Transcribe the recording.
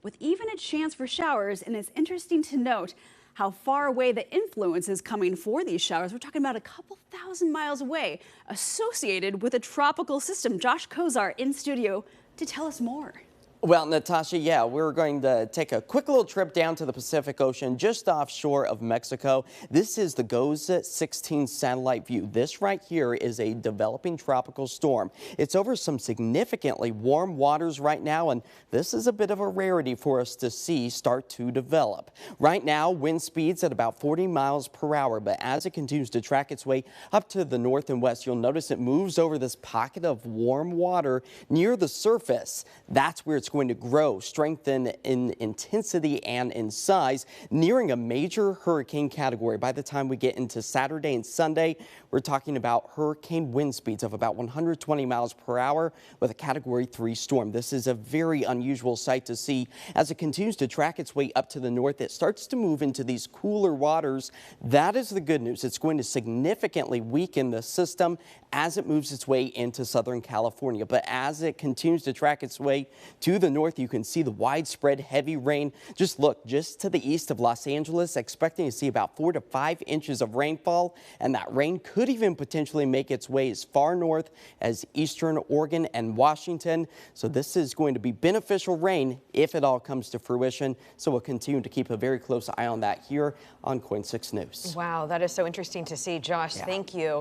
with even a chance for showers. And it's interesting to note how far away the influence is coming for these showers. We're talking about a couple thousand miles away, associated with a tropical system. Josh Cozart in studio to tell us more. Well, Natasha, yeah, we're going to take a quick little trip down to the Pacific Ocean just offshore of Mexico. This is the GOES 16 satellite view. This right here is a developing tropical storm. It's over some significantly warm waters right now, and this is a bit of a rarity for us to see start to develop. Right now, wind speeds at about 40 miles per hour, but as it continues to track its way up to the north and west, you'll notice it moves over this pocket of warm water near the surface. That's where it's going to grow, strengthen in intensity and in size, nearing a major hurricane category. By the time we get into Saturday and Sunday, we're talking about hurricane wind speeds of about 120 miles per hour with a Category 3 storm. This is a very unusual sight to see. As it continues to track its way up to the north, it starts to move into these cooler waters. That is the good news. It's going to significantly weaken the system as it moves its way into Southern California. But as it continues to track its way to the north, you can see the widespread heavy rain. Just look, just to the east of Los Angeles, expecting to see about 4 to 5 inches of rainfall, and that rain could even potentially make its way as far north as eastern Oregon and Washington. So this is going to be beneficial rain if it all comes to fruition. So we'll continue to keep a very close eye on that here on KOIN 6 News. Wow, that is so interesting to see. Josh, thank you.